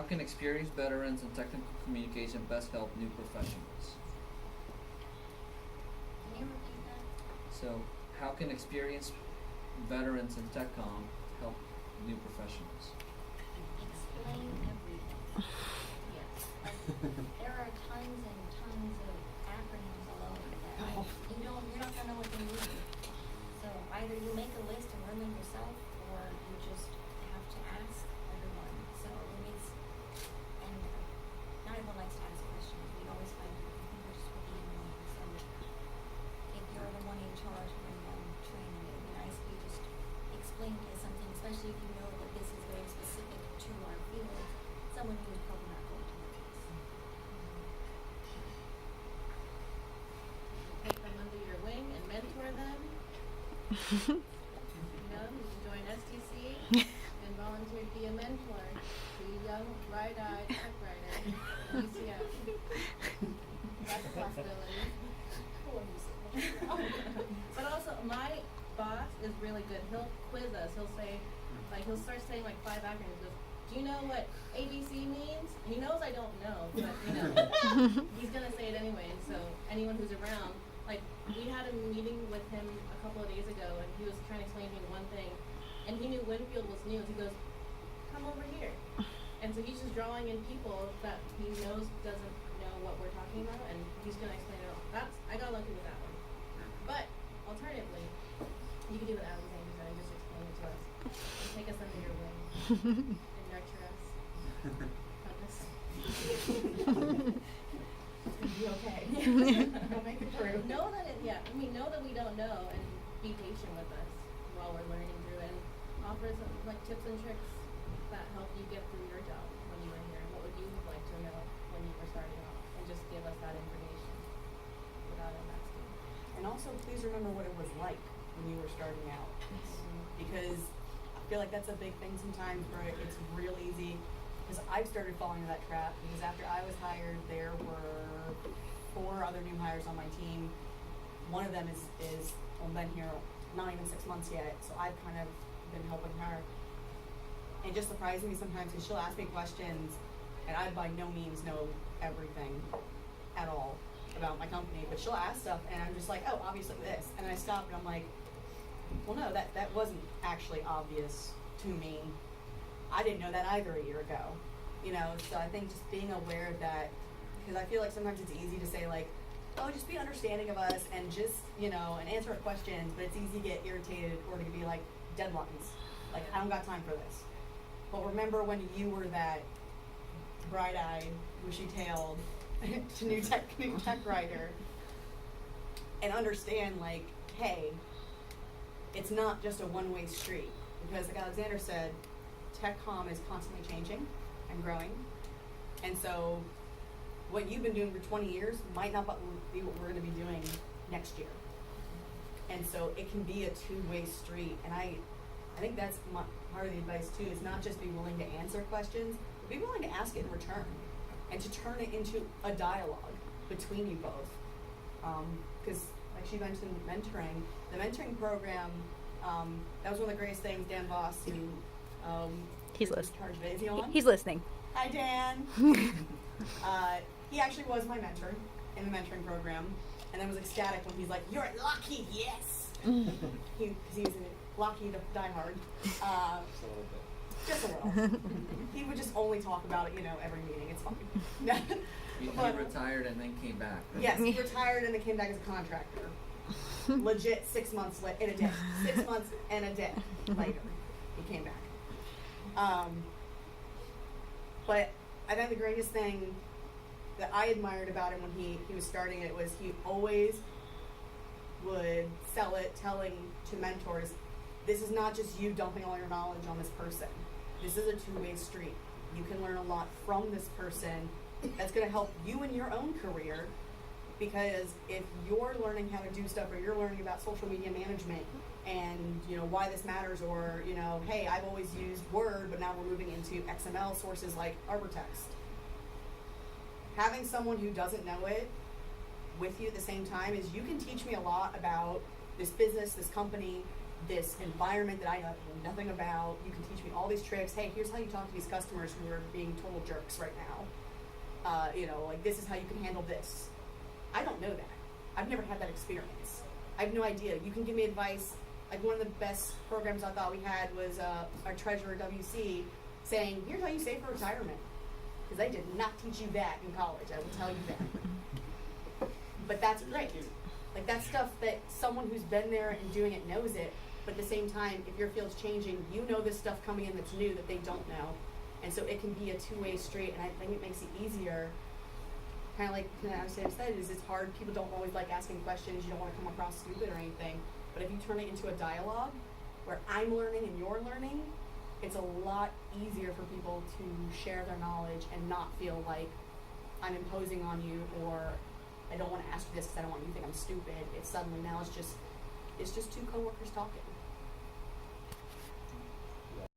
can experienced veterans in technical communication best help new professionals? Can you repeat that? So, how can experienced veterans in TechComm help new professionals? Explain everything. Yes. There are tons and tons of acronyms all over that. You're not gonna know what they mean. So either you make a list and learn them yourself, or you just have to ask everyone. So and not everyone likes to ask questions. We always find people just being annoying. So if you're the one in charge when training, it would be nice if you just explain to something, especially if you know that this is very specific to our field. Someone who is probably not going to know this. Take them under your wing and mentor them. You join STC and volunteer to be a mentor to a young, bright-eyed tech writer in UCF. That's a possibility. But also, my boss is really good. He'll quiz us. He'll start saying like 5 acronyms. He goes, do you know what ABC means? He knows I don't know, but he's gonna say it anyway. So anyone who's around, like we had a meeting with him a couple of days ago, and he was trying to explain to me one thing, and he knew Winfield was new. He goes, come over here. And so he's just drawing in people that he knows doesn't know what we're talking about, and he's gonna explain it all. I got lucky with that one. But alternatively, you can do what Alexander said and just explain it to us. And take us under your wing and nurture us. Hug us. It's gonna be okay. We'll make it through. Know that we don't know, and be patient with us while we're learning through, and offer some like tips and tricks that help you get through your job when you were here. What would you like to know when you were starting off, and just give us that information without us asking. And also, please remember what it was like when you were starting out, because I feel like that's a big thing sometimes where it's real easy. Because I've started falling into that trap. Because after I was hired, there were 4 other new hires on my team. One of them is been here not even 6 months yet, so I've kind of been helping her. And just surprising me sometimes because she'll ask me questions, and I by no means know everything at all about my company, but she'll ask stuff, and I'm just like, oh, obviously this, and I stop and I'm like, well, no, that wasn't actually obvious to me. I didn't know that either a year ago, so I think just being aware of that, because I feel like sometimes it's easy to say like, oh, just be understanding of us and just, and answer our questions, but it's easy to get irritated or to be like, deadlines, like I don't got time for this. But remember when you were that bright-eyed, bushy-tailed new tech writer, and understand like, hey, it's not just a one-way street, because like Alexander said, TechComm is constantly changing and growing, and so what you've been doing for 20 years might not be what we're going to be doing next year, and so it can be a two-way street. And I think that's part of the advice too, is not just be willing to answer questions, but be willing to ask it in return, and to turn it into a dialogue between you both, because like she mentioned mentoring, the mentoring program, that was one of the greatest things. Dan Voss, who he's listening. Is he on? He's listening. Hi, Dan. He actually was my mentor in the mentoring program, and I was ecstatic when he's like, "You're at Lockheed, yes." He's a Lockheed diehard. Just a little. He would just only talk about it, every meeting. It's fine. He retired and then came back. Yes, he retired and then came back as a contractor. Legit 6 months in a day. 6 months and a day later, he came back. But I think the greatest thing that I admired about him when he was starting it was he always would sell it, telling to mentors, this is not just you dumping all your knowledge on this person. This is a two-way street. You can learn a lot from this person that's going to help you in your own career, because if you're learning how to do stuff, or you're learning about social media management and why this matters, or hey, I've always used Word, but now we're moving into XML sources like ArborText. Having someone who doesn't know it with you at the same time is, you can teach me a lot about this business, this company, this environment that I know nothing about. You can teach me all these tricks. Hey, here's how you talk to these customers who are being total jerks right now. You know, like, this is how you can handle this. I don't know that. I've never had that experience. I have no idea. You can give me advice. Like, one of the best programs I thought we had was our treasurer, WC, saying, here's how you save for retirement. Because they did not teach you that in college, I will tell you that. But that's great. Like, that's stuff that someone who's been there and doing it knows it. But at the same time, if your field's changing, you know this stuff coming in that's new that they don't know. And so it can be a two-way street, and I think it makes it easier. Kind of like Sam said, is it's hard. People don't always like asking questions. You don't want to come across stupid or anything. But if you turn it into a dialogue where I'm learning and you're learning, it's a lot easier for people to share their knowledge and not feel like I'm imposing on you, or I don't want to ask you this because I don't want you to think I'm stupid. It's suddenly now it's just two coworkers talking.